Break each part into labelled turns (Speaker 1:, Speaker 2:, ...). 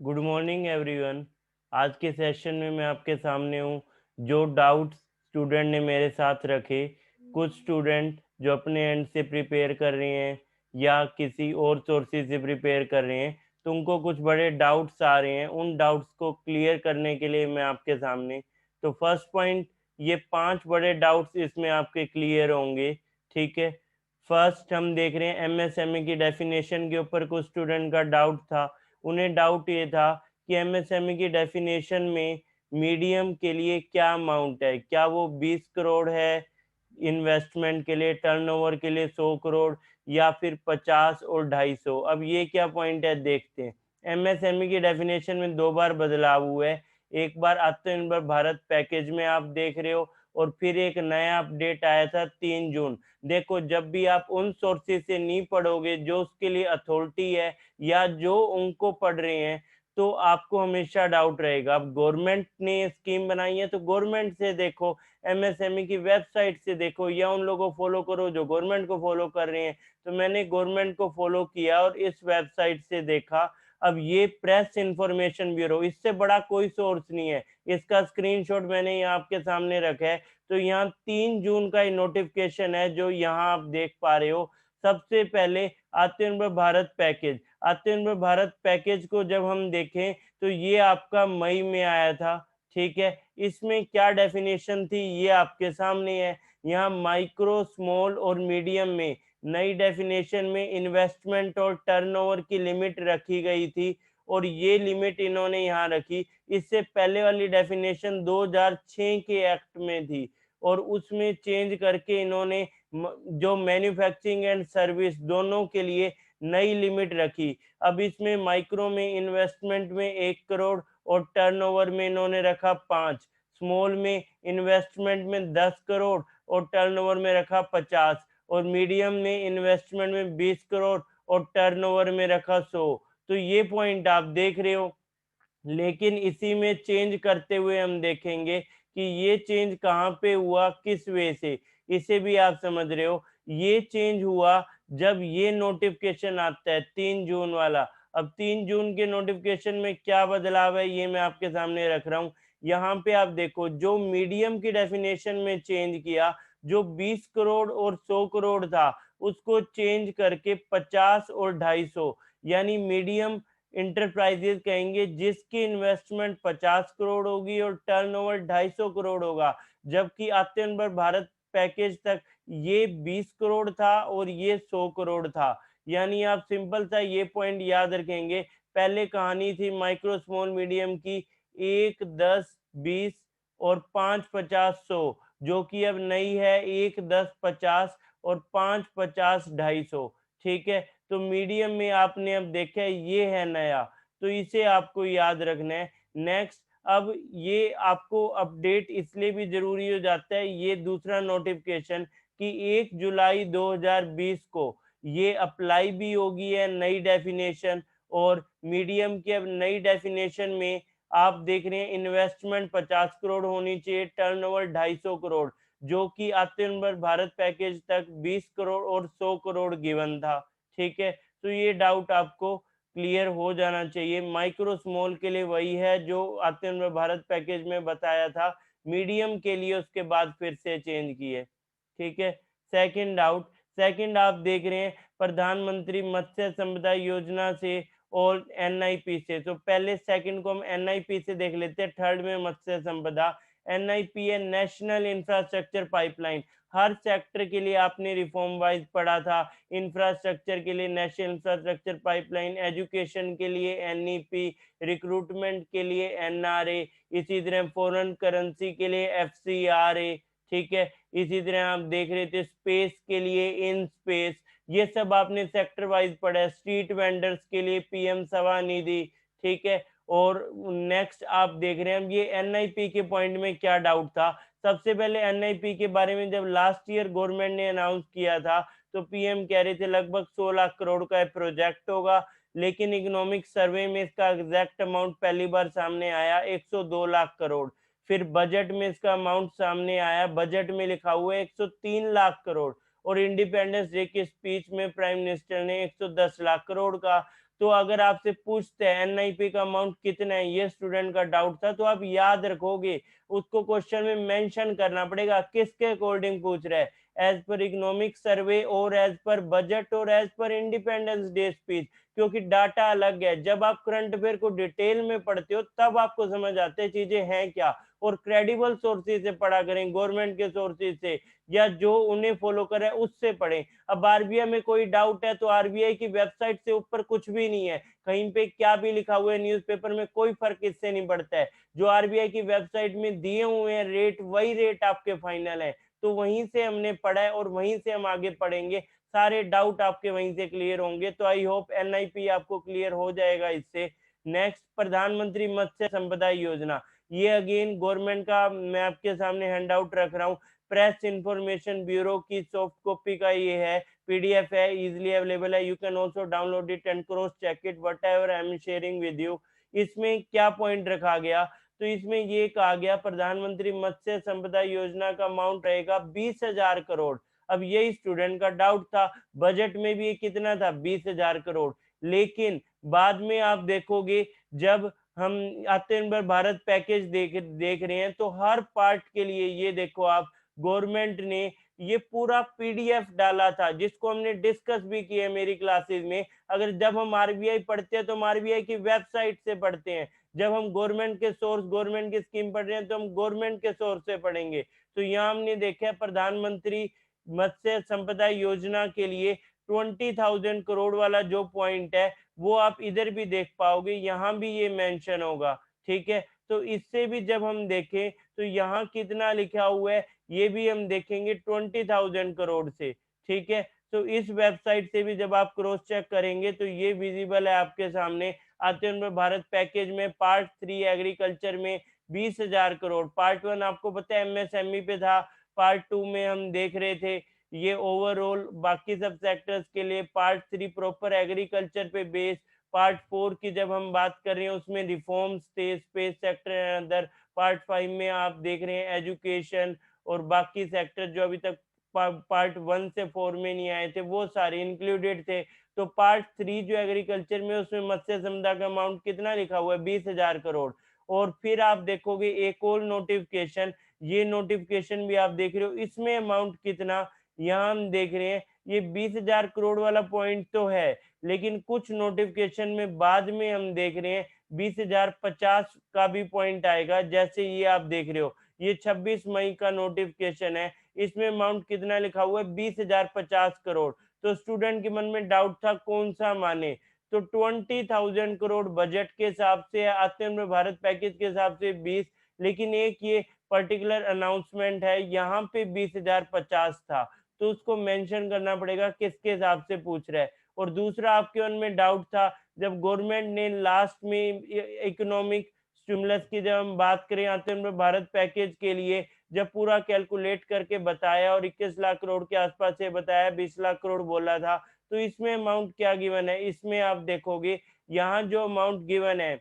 Speaker 1: Good morning everyone. आज के session में मैं आपके सामने हूँ। जो डाउट्स स्टूडेंट ने मेरे साथ रखे, कुछ स्टूडेंट जो अपने एंड से प्रिपेयर कर रहे हैं या किसी और सोर्सेज से प्रिपेयर कर रहे हैं, तो उनको कुछ बड़े डाउट्स आ रहे हैं। उन डाउट्स को क्लियर करने के लिए मैं आपके सामने, तो फर्स्ट पॉइंट, ये 5 बड़े डाउट्स इसमें आपके क्लियर होंगे। ठीक है। फर्स्ट हम देख रहे हैं एमएसएमई की डेफिनेशन के ऊपर कुछ स्टूडेंट का डाउट था। उन्हें डाउट ये था कि एमएसएमई की डेफिनेशन में मीडियम के लिए क्या अमाउंट है, क्या वो 20 करोड़ है इन्वेस्टमेंट के लिए, टर्नओवर के लिए 100 करोड़, या फिर 50 और 250। अब ये क्या पॉइंट है, देखते हैं। एमएसएमई की डेफिनेशन में 2 बार बदलाव हुआ है। एक बार आत्मनिर्भर भारत पैकेज में आप देख रहे हो, और फिर एक नया अपडेट आया था 3 जून। देखो, जब भी आप उन सोर्सेज से नहीं पढ़ोगे जो उसके लिए अथॉरिटी है या जो उनको पढ़ रहे हैं, तो आपको हमेशा डाउट रहेगा। अब गवर्नमेंट ने स्कीम बनाई है तो गवर्नमेंट से देखो, एमएसएमई की वेबसाइट से देखो, या उन लोगों को फॉलो करो जो गवर्नमेंट को फॉलो कर रहे हैं। तो मैंने गवर्नमेंट को फॉलो किया और इस वेबसाइट से देखा। अब ये प्रेस इंफॉर्मेशन ब्यूरो, इससे बड़ा कोई सोर्स नहीं है। इसका स्क्रीनशॉट मैंने यहाँ आपके सामने रखा है। तो यहाँ 3 जून का नोटिफिकेशन है जो यहाँ आप देख पा रहे हो। सबसे पहले आत्मनिर्भर भारत पैकेज। आत्मनिर्भर भारत पैकेज को जब हम देखें तो ये आपका मई में आया था। ठीक है। इसमें क्या डेफिनेशन थी ये आपके सामने है। यहाँ माइक्रो, स्मॉल और मीडियम में नई डेफिनेशन में इन्वेस्टमेंट और टर्नओवर की लिमिट रखी गई थी, और ये लिमिट इन्होंने यहाँ रखी। इससे पहले वाली डेफिनेशन 2006 के एक्ट में थी, और उसमें चेंज करके इन्होंने जो मैन्युफैक्चरिंग एंड सर्विस दोनों के लिए नई लिमिट रखी। अब इसमें माइक्रो में इन्वेस्टमेंट में 1 करोड़ और टर्नओवर में इन्होंने रखा 5, स्मॉल में इन्वेस्टमेंट में 10 करोड़ और टर्नओवर में रखा 50, और मीडियम में इन्वेस्टमेंट में 20 करोड़ और टर्नओवर में रखा 100। तो ये पॉइंट आप देख रहे हो। लेकिन इसी में चेंज करते हुए हम देखेंगे कि ये चेंज कहाँ पे हुआ, किस वे से, इसे भी आप समझ रहे हो। ये चेंज हुआ जब ये नोटिफिकेशन आता है 3 जून वाला। अब 3 जून के नोटिफिकेशन में क्या बदलाव है ये मैं आपके सामने रख रहा हूँ। यहाँ पे आप देखो, जो मीडियम की डेफिनेशन में चेंज किया, जो 20 करोड़ और 100 करोड़ था उसको चेंज करके 50 और 250, यानी मीडियम इंटरप्राइजेज कहेंगे जिसकी इन्वेस्टमेंट 50 करोड़ होगी और टर्नओवर 250 करोड़ होगा। जबकि आत्मनिर्भर भारत पैकेज तक ये 20 करोड़ था और ये 100 करोड़ था। यानी आप सिंपल सा ये पॉइंट याद रखेंगे। पहले कहानी थी माइक्रो, स्मॉल, मीडियम की 1, 10, 20 और 5, 50, 100, जो कि अब नई है 1, 10, 50 और 5, 50, 250। ठीक है। तो मीडियम में आपने अब देखा है ये है नया, तो इसे आपको याद रखना है। नेक्स्ट, अब ये आपको अपडेट इसलिए भी जरूरी हो जाता है, ये दूसरा नोटिफिकेशन कि 1 जुलाई 2020 को ये अप्लाई भी होगी है नई डेफिनेशन। और मीडियम की अब नई डेफिनेशन में आप देख रहे हैं इन्वेस्टमेंट 50 करोड़ होनी चाहिए, टर्नओवर 250 करोड़, जो कि आत्मनिर्भर भारत पैकेज तक 20 करोड़ और 100 करोड़ गिवन था। ठीक है। तो ये डाउट आपको क्लियर हो जाना चाहिए। माइक्रो, स्मॉल के लिए वही है जो आत्मनिर्भर भारत पैकेज में बताया था। मीडियम के लिए उसके बाद फिर से चेंज किए। ठीक है। सेकंड डाउट, सेकंड आप देख रहे हैं प्रधानमंत्री मत्स्य संपदा योजना से और एनआईपी से। तो पहले सेकंड को हम एनआईपी से देख लेते हैं, थर्ड में मत्स्य संपदा। एनआईपी है नेशनल इंफ्रास्ट्रक्चर पाइपलाइन। हर सेक्टर के लिए आपने रिफॉर्म वाइज पढ़ा था। इंफ्रास्ट्रक्चर के लिए नेशनल इंफ्रास्ट्रक्चर पाइपलाइन, एजुकेशन के लिए एनईपी, रिक्रूटमेंट के लिए एनआरए, इसी तरह फॉरेन करेंसी के लिए एफसीआरए। ठीक है। इसी तरह आप देख रहे थे स्पेस के लिए इन स्पेस। ये सब आपने सेक्टर वाइज पढ़ा है। स्ट्रीट वेंडर्स के लिए पीएम सवा निधि। ठीक है। और नेक्स्ट आप देख रहे हैं ये एनआईपी के पॉइंट में क्या डाउट था। सबसे पहले एनआईपी के बारे में जब लास्ट ईयर गवर्नमेंट ने अनाउंस किया था, तो पीएम कह रहे थे लगभग 16 लाख करोड़ का प्रोजेक्ट होगा। लेकिन इकोनॉमिक सर्वे में इसका एग्जैक्ट अमाउंट पहली बार सामने आया 102 लाख करोड़। फिर बजट में इसका अमाउंट सामने आया, बजट में लिखा हुआ है 103 लाख करोड़। और इंडिपेंडेंस डे की स्पीच में प्राइम मिनिस्टर ने 110 लाख करोड़ का। तो अगर आपसे पूछते हैं एनआईपी का अमाउंट कितना है, ये स्टूडेंट का डाउट था, तो आप याद रखोगे, उसको क्वेश्चन में मेंशन करना पड़ेगा किसके अकॉर्डिंग पूछ रहा है, एज पर इकोनॉमिक सर्वे और एज पर बजट और as per Independence Day speech, क्योंकि डाटा अलग है। जब आप करंट अफेयर को डिटेल में पढ़ते हो तब आपको समझ आते हैं चीजें हैं क्या, और क्रेडिबल सोर्सेज से पढ़ा करें, गवर्नमेंट के सोर्सेज से, या जो उन्हें फॉलो करे उससे पढ़ें। अब आरबीआई में कोई डाउट है तो आरबीआई की वेबसाइट से ऊपर कुछ भी नहीं है, कहीं पे क्या भी लिखा हुआ है न्यूज़पेपर में कोई फर्क इससे नहीं पड़ता है। जो आरबीआई की वेबसाइट में दिए हुए हैं रेट, वही रेट आपके फाइनल है। तो वहीं से हमने पढ़ा है और वहीं से हम आगे पढ़ेंगे, सारे डाउट आपके वहीं से क्लियर होंगे। तो आई होप एनआईपी आपको क्लियर हो जाएगा इससे। नेक्स्ट, प्रधानमंत्री मत्स्य संपदा योजना, ये अगेन गवर्नमेंट का मैं आपके सामने हैंड आउट रख रहा हूँ, प्रेस इंफॉर्मेशन ब्यूरो की सॉफ्ट कॉपी का ये है, पीडीएफ है, इजीली अवेलेबल है, you can also download it and cross check it whatever I am sharing with you. इसमें क्या पॉइंट रखा गया, तो इसमें ये कहा गया प्रधानमंत्री मत्स्य संपदा योजना का अमाउंट रहेगा 20,000 करोड़। अब यही स्टूडेंट का डाउट था, बजट में भी ये कितना था, 20,000 करोड़। लेकिन बाद में आप देखोगे, जब हम आत्मनिर्भर भारत पैकेज देख रहे हैं, तो हर पार्ट के लिए ये देखो आप, गवर्नमेंट ने ये पूरा पीडीएफ डाला था, जिसको हमने डिस्कस भी किया मेरी क्लासेस में। अगर जब हम आरबीआई पढ़ते हैं तो हम आरबीआई की वेबसाइट से पढ़ते हैं, जब हम गवर्नमेंट के सोर्स, गवर्नमेंट की स्कीम पढ़ रहे हैं तो हम गवर्नमेंट के सोर्स से पढ़ेंगे। तो यहाँ हमने देखा प्रधानमंत्री मत्स्य संपदा योजना के लिए 20,000 करोड़ वाला जो पॉइंट है, वो आप इधर भी देख पाओगे, यहाँ भी ये मेंशन होगा। ठीक है, तो इससे भी जब हम देखें तो यहाँ कितना लिखा हुआ है, ये भी हम देखेंगे 20,000 करोड़ से। ठीक है, तो इस वेबसाइट से भी जब आप क्रॉस चेक करेंगे तो ये विजिबल है आपके सामने। आत्मनिर्भर भारत पैकेज में पार्ट 3 एग्रीकल्चर में 20,000 करोड़, पार्ट 1 आपको पता है एमएसएमई पे था, पार्ट 2 में हम देख रहे थे ये ओवरऑल बाकी सब सेक्टर्स के लिए, पार्ट 3 प्रॉपर एग्रीकल्चर पे बेस, पार्ट 4 की जब हम बात कर रहे हैं उसमें रिफॉर्म्स थे space sector and other, part 5 में आप देख रहे हैं एजुकेशन और बाकी सेक्टर जो अभी तक पार्ट 1 से 4 में नहीं आए थे वो सारे इंक्लूडेड थे। तो पार्ट 3 जो एग्रीकल्चर में, उसमें मत्स्य संपदा का अमाउंट कितना लिखा हुआ है, 20,000 करोड़। और फिर आप देखोगे एक और नोटिफिकेशन, ये नोटिफिकेशन भी आप देख रहे हो, इसमें अमाउंट कितना, यहाँ हम देख रहे हैं ये 20,000 करोड़ वाला पॉइंट तो है, लेकिन कुछ नोटिफिकेशन में बाद में हम देख रहे हैं 20,050 का भी पॉइंट आएगा। जैसे ये आप देख रहे हो, ये 26 मई का नोटिफिकेशन है, इसमें अमाउंट कितना लिखा हुआ है, 20,050 करोड़। तो स्टूडेंट के मन में डाउट था कौन सा माने, तो 20,000 करोड़ बजट के हिसाब से, आत्मनिर्भर भारत पैकेज के हिसाब से 20, लेकिन एक ये पर्टिकुलर अनाउंसमेंट है यहाँ पे 20,050 था, तो उसको मेंशन करना पड़ेगा किसके हिसाब से पूछ रहा है। और दूसरा आपके मन में डाउट था, जब गवर्नमेंट ने लास्ट में इकोनॉमिक स्टिमुलस की जब हम बात करें आत्मनिर्भर भारत पैकेज के लिए, जब पूरा कैलकुलेट करके बताया और 21 लाख करोड़ के आसपास से बताया, 20 लाख करोड़ बोला था, तो इसमें अमाउंट क्या गिवन है, इसमें आप देखोगे यहाँ जो अमाउंट गिवन है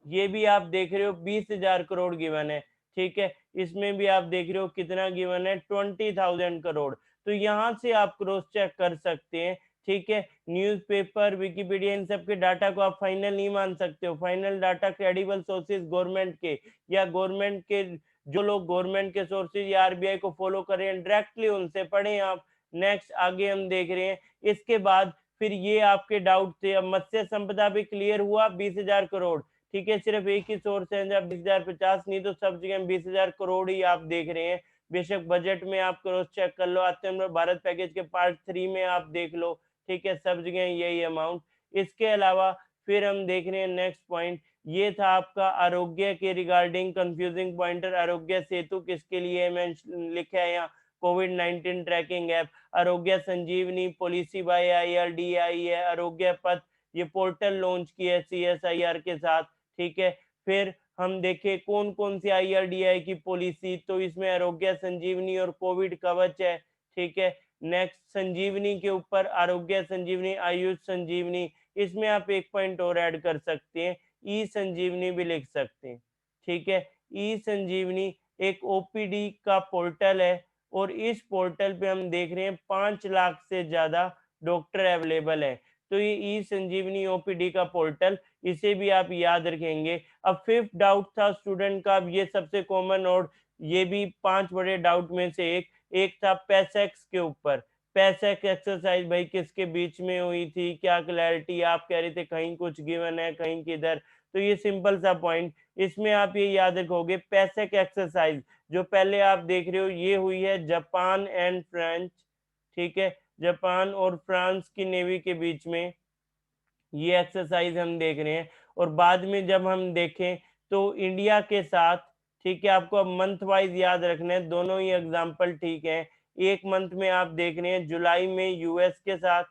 Speaker 1: ये भी आप देख रहे हो 20,000 करोड़ गिवन है। ठीक है, इसमें भी आप देख रहे हो कितना गिवन है, 20,000 करोड़। तो यहाँ से आप क्रॉस चेक कर सकते हैं। ठीक है, न्यूज़पेपर, विकिपीडिया, इन सब के डाटा को आप फाइनल नहीं मान सकते हो। Final data credible sources government के, या गवर्नमेंट के जो लोग गवर्नमेंट के सोर्सेज या आरबीआई को फॉलो कर रहे हैं डायरेक्टली उनसे पढ़ें आप। नेक्स्ट आगे हम देख रहे हैं, इसके बाद फिर ये आपके डाउट थे, अब मत्स्य संपदा भी क्लियर हुआ, 20,000 करोड़। ठीक है, सिर्फ एक ही सोर्स है जब 20,050, नहीं तो सब जगह 20,000 करोड़ ही आप देख रहे हैं। बेशक बजट में आप क्रॉस चेक कर लो, आत्मनिर्भर भारत पैकेज के पार्ट 3 में आप देख लो। ठीक है, सब जगह यही अमाउंट। इसके अलावा फिर हम देख रहे हैं नेक्स्ट पॉइंट, ये था आपका आरोग्य के regarding confusing pointer, Aarogya Setu किसके लिए मैं लिखा है यहाँ, कोविड-19 ट्रैकिंग ऐप, आरोग्य संजीवनी पॉलिसी बाय आईआरडीआई है, आरोग्य पथ ये पोर्टल लॉन्च की है सीएसआईआर के साथ। ठीक है, फिर हम देखें कौन कौन सी आईआरडीआई की पॉलिसी, तो इसमें आरोग्य संजीवनी और कोविड कवच है। ठीक है, नेक्स्ट संजीवनी के ऊपर आरोग्य संजीवनी, आयुष संजीवनी, इसमें आप एक पॉइंट और ऐड कर सकते हैं, ई संजीवनी भी लिख सकते हैं। ठीक है, ई संजीवनी एक ओपीडी का पोर्टल है, और इस पोर्टल पे हम देख रहे हैं 5 लाख से ज्यादा डॉक्टर अवेलेबल है। तो ये ई संजीवनी ओपीडी का पोर्टल, इसे भी आप याद रखेंगे। अब फिफ्थ डाउट था स्टूडेंट का, अब ये सबसे कॉमन और ये भी 5 बड़े डाउट में से एक था पैसेक्स के ऊपर। पैसेक एक्सरसाइज भाई किसके बीच में हुई थी, क्या क्लैरिटी, आप कह रहे थे कहीं कुछ गिवन है कहीं किधर। तो ये सिंपल सा पॉइंट, इसमें आप ये याद रखोगे पैसेक एक्सरसाइज जो पहले आप देख रहे हो ये हुई है जापान एंड फ्रांस, ठीक है, जापान और फ्रांस की नेवी के बीच में ये एक्सरसाइज हम देख रहे हैं। और बाद में जब हम देखें तो इंडिया के साथ, ठीक है, आपको अब मंथ वाइज याद रखना है, दोनों ही एग्जाम्पल ठीक है। एक मंथ में आप देख रहे हैं जुलाई में यूएस के साथ,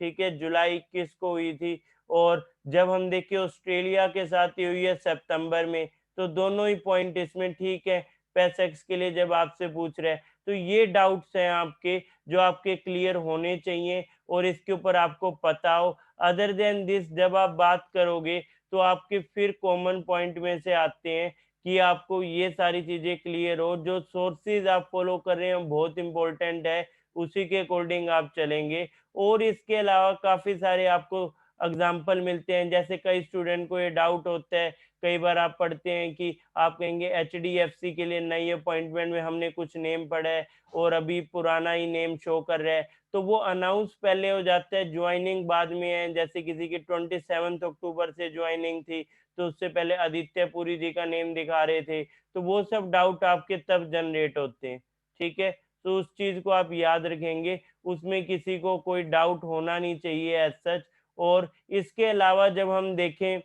Speaker 1: ठीक है, जुलाई 21 को हुई थी। और जब हम देखें ऑस्ट्रेलिया के साथ ये हुई है सितंबर में। तो दोनों ही पॉइंट इसमें ठीक है पैसेक्स के लिए जब आपसे पूछ रहे हैं। तो ये डाउट्स हैं आपके जो आपके क्लियर होने चाहिए और इसके ऊपर आपको पता हो। अदर देन दिस जब आप बात करोगे तो आपके फिर कॉमन पॉइंट में से आते हैं कि आपको ये सारी चीजें क्लियर हो, जो सोर्सेज आप फॉलो कर रहे हैं बहुत इंपॉर्टेंट है, उसी के अकॉर्डिंग आप चलेंगे। और इसके अलावा काफी सारे आपको एग्जाम्पल मिलते हैं, जैसे कई स्टूडेंट को ये डाउट होता है, कई बार आप पढ़ते हैं कि आप कहेंगे एचडीएफसी के लिए नई अपॉइंटमेंट में हमने कुछ नेम पढ़ा है और अभी पुराना ही नेम शो कर रहा है। तो वो अनाउंस पहले हो जाता है, ज्वाइनिंग बाद में है। जैसे किसी की 27 अक्टूबर से ज्वाइनिंग थी तो उससे पहले आदित्य पुरी जी का नेम दिखा रहे थे। तो वो सब डाउट आपके तब जनरेट होते हैं, ठीक है। तो उस चीज को आप याद रखेंगे, उसमें किसी को कोई डाउट होना नहीं चाहिए एज सच। और इसके अलावा जब हम देखें,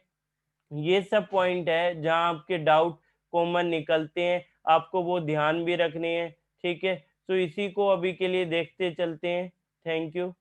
Speaker 1: ये सब पॉइंट है जहां आपके डाउट कॉमन निकलते हैं, आपको वो ध्यान भी रखने हैं, ठीक है। तो इसी को अभी के लिए देखते चलते हैं। Thank you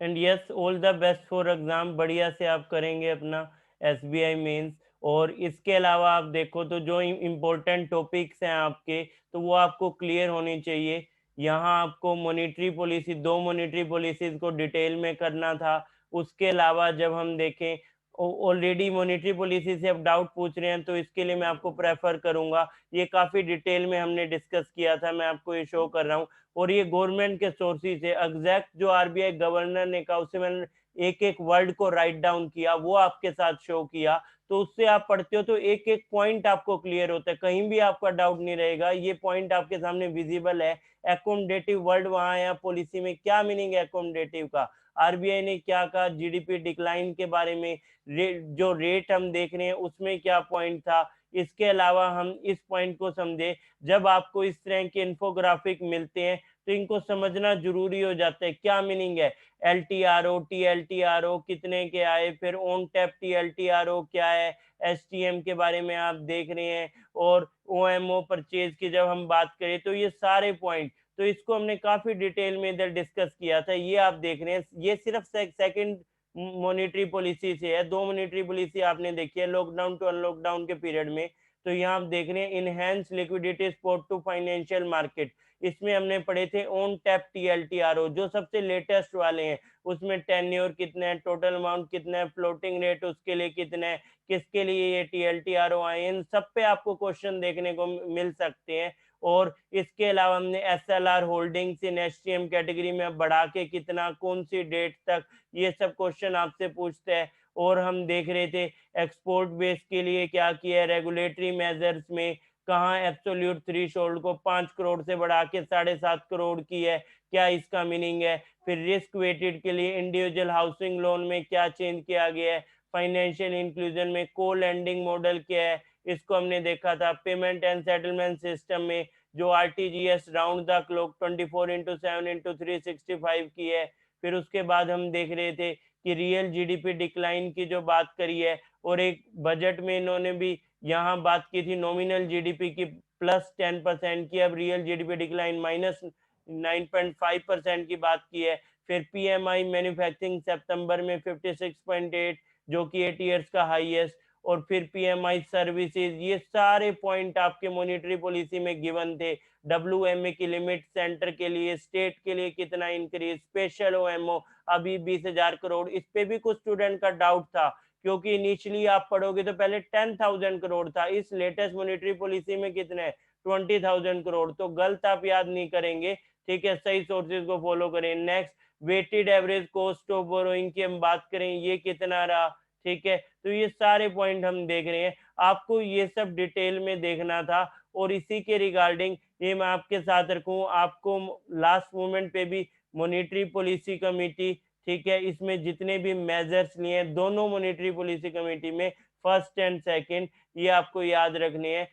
Speaker 1: and yes, all the best for exam, बढ़िया से आप करेंगे अपना एसबीआई मेंस। और इसके अलावा आप देखो तो जो इम्पोर्टेंट टॉपिक्स हैं आपके, तो वो आपको क्लियर होनी चाहिए। यहाँ आपको मॉनेटरी पॉलिसी, दो मॉनेटरी पॉलिसीज को डिटेल में करना था। उसके अलावा जब हम देखें, ऑलरेडी मॉनेटरी पॉलिसी से अब डाउट पूछ रहे हैं तो इसके लिए मैं आपको प्रेफर करूंगा, ये काफी डिटेल में हमने डिस्कस किया था, मैं आपको ये शो कर रहा हूँ। और ये गवर्नमेंट के सोर्सेज है, एग्जैक्ट जो आरबीआई गवर्नर ने कहा उससे मैंने एक एक वर्ड को राइट डाउन किया, वो आपके साथ शो किया। तो उससे आप पढ़ते हो तो एक एक पॉइंट आपको क्लियर होता है, कहीं भी आपका डाउट नहीं रहेगा, ये पॉइंट आपके सामने विजिबल है। एकोमोडेटिव वर्ड वहां है पॉलिसी में, क्या मीनिंग है एकोमोडेटिव का, आरबीआई ने क्या कहा जीडीपी डिक्लाइन के बारे में, जो रेट हम देख रहे हैं उसमें क्या पॉइंट था। इसके अलावा हम इस पॉइंट को समझे, जब आपको इस तरह के इन्फोग्राफिक मिलते हैं तो इनको समझना जरूरी हो जाता है, क्या मीनिंग है L T R O, T L T R O कितने के आए, फिर on tap T L T R O क्या है, एस टी एम के बारे में आप देख रहे हैं। और ओ एम ओ परचेज की जब हम बात करें तो ये सारे पॉइंट, तो इसको हमने काफी डिटेल में इधर डिस्कस किया था, ये आप देख रहे हैं। ये सिर्फ सेकंड मॉनेटरी पॉलिसी से है, दो मॉनेटरी पॉलिसी आपने देखी है लॉकडाउन टू अनलॉकडाउन के पीरियड में। तो यहाँ आप देख रहे हैं enhance liquidity support to financial market, इसमें हमने पढ़े थे ऑन टैप टीएलटीआरओ जो सबसे लेटेस्ट वाले हैं। उसमें टेन्योर कितना है, टोटल अमाउंट कितना है, फ्लोटिंग रेट उसके लिए कितना है, किसके लिए ये टीएलटीआरओ आए, इन सब पे आपको क्वेश्चन देखने को मिल सकते हैं। और इसके अलावा हमने एसएलआर होल्डिंग्स इन एचटीएम कैटेगरी में बढ़ा के कितना, कौन सी डेट तक, ये सब क्वेश्चन आपसे पूछते हैं। और हम देख रहे थे एक्सपोर्ट बेस के लिए क्या किया है, रेगुलेटरी मेजर्स में कहाँ एब्सोल्यूट थ्रेशोल्ड को 5 करोड़ से बढ़ा के 7.5 करोड़ की है, क्या इसका मीनिंग है। फिर रिस्क वेटेड के लिए इंडिविजुअल हाउसिंग लोन में क्या चेंज किया गया है, फाइनेंशियल इंक्लूजन में को लैंडिंग मॉडल क्या है, इसको हमने देखा था। पेमेंट एंड सेटलमेंट सिस्टम में जो आरटीजीएस राउंड द क्लॉक 24/7/365 की है। फिर उसके बाद हम देख रहे थे कि रियल जीडीपी डिक्लाइन की जो बात करी है, और एक बजट में इन्होंने भी यहाँ बात की थी नॉमिनल जीडीपी की +10% की, अब रियल जीडीपी डिक्लाइन -9.5% की बात की है। फिर पीएमआई मैन्युफैक्चरिंग सितंबर में 56.8 जो कि 8 ईयर्स का हाईएस्ट। और फिर पीएमआई सर्विसेज, ये सारे पॉइंट आपके मॉनेटरी पॉलिसी में गिवन थे। डब्ल्यूएमए की लिमिट सेंटर के लिए, स्टेट के लिए कितना इंक्रीज, स्पेशल ओएमओ अभी 20,000 करोड़, इस पे भी कुछ स्टूडेंट का डाउट था, क्योंकि इनिशियली आप पढ़ोगे तो पहले 10,000 करोड़ था, इस लेटेस्ट मॉनेटरी पॉलिसी में कितने है 20,000 करोड़। तो गलत आप याद नहीं करेंगे, ठीक है, सही सोर्सेज को फॉलो करें। Next weighted average cost of borrowing की हम बात करें ये कितना रहा, ठीक है। तो ये सारे पॉइंट हम देख रहे हैं, आपको ये सब डिटेल में देखना था और इसी के रिगार्डिंग ये मैं आपके साथ रखूं, आपको लास्ट मोमेंट पे भी मॉनेटरी पॉलिसी कमेटी, ठीक है, इसमें जितने भी मेजर्स लिए हैं दोनों मॉनेटरी पॉलिसी कमेटी में, फर्स्ट एंड सेकंड, ये आपको याद रखने हैं।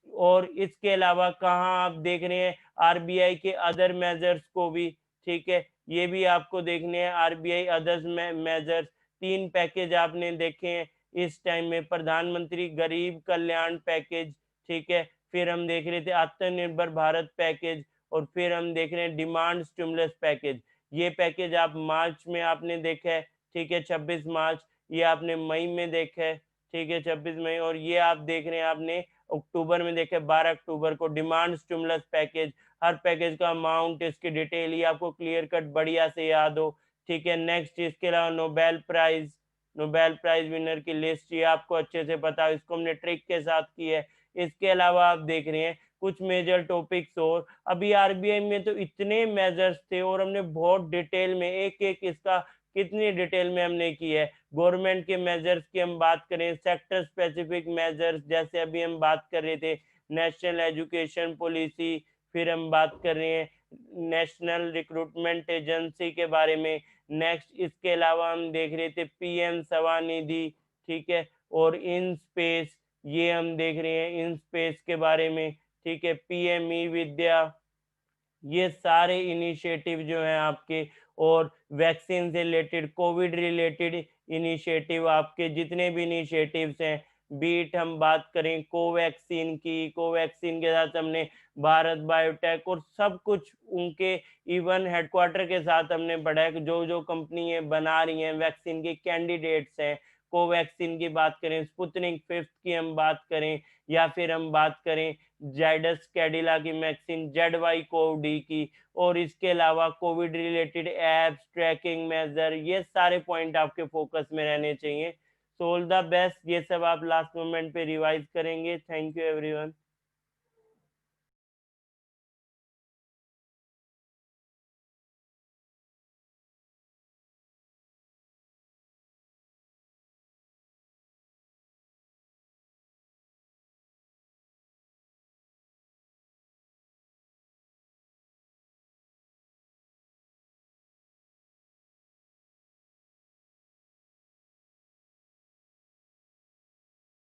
Speaker 1: और इसके अलावा कहाँ आप देख रहे हैं आरबीआई के अदर मेजर्स को भी, ठीक है, ये भी आपको देखने हैं आरबीआई अदर्स मेजर्स। 3 पैकेज आपने देखे हैं इस टाइम में, प्रधानमंत्री गरीब कल्याण पैकेज, ठीक है, फिर हम देख रहे थे आत्मनिर्भर भारत पैकेज, और फिर हम देख रहे हैं डिमांड स्टिमुलस पैकेज। ये पैकेज आप मार्च में आपने देखा है, ठीक है, 26 मार्च, ये आपने मई में देखा है, ठीक है, 26 मई, और ये आप देख रहे हैं आपने अक्टूबर में देखे 12 अक्टूबर को डिमांड स्टिमुलस पैकेज। हर पैकेज का अमाउंट, इसकी डिटेल ये आपको क्लियर कट बढ़िया से याद हो, ठीक है। नेक्स्ट इसके अलावा नोबेल प्राइज विनर की लिस्ट ये आपको अच्छे से पता है, इसको हमने ट्रिक के साथ की है। इसके अलावा आप देख रहे हैं कुछ मेजर टॉपिक्स, और अभी आरबीआई में तो इतने मेजर्स थे और हमने बहुत डिटेल में एक एक इसका कितनी डिटेल में हमने की है। गवर्नमेंट के मेजर्स की हम बात करें, सेक्टर स्पेसिफिक मेजर्स, जैसे अभी हम बात कर रहे थे नेशनल एजुकेशन पॉलिसी, फिर हम बात कर रहे हैं नेशनल रिक्रूटमेंट एजेंसी के बारे में। नेक्स्ट इसके अलावा हम देख रहे थे पीएम स्वनिधि, ठीक है, और इन स्पेस, ये हम देख रहे हैं इन स्पेस के बारे में, ठीक है, पीएमई विद्या, ये सारे इनिशिएटिव जो हैं आपके, और वैक्सीन से रिलेटेड, कोविड रिलेटेड इनिशिएटिव, आपके जितने भी इनिशिएटिव्स हैं, बीट हम बात करें कोवैक्सीन की, कोवैक्सीन के साथ हमने भारत बायोटेक और सब कुछ उनके इवन हेडक्वार्टर के साथ हमने पढ़ा है कि जो जो कंपनी है बना रही हैं वैक्सीन के कैंडिडेट्स हैं। कोवैक्सीन की बात करें, स्पुतनिक 5 की हम बात करें, या फिर हम बात करें जाइडस कैडिला की वैक्सीन, ZY-CoV-D की, और इसके अलावा covid related apps, tracking measure, ये सारे पॉइंट आपके फोकस में रहने चाहिए। सो ऑल द बेस्ट, ये सब आप लास्ट मोमेंट पे रिवाइज करेंगे। Thank you everyone.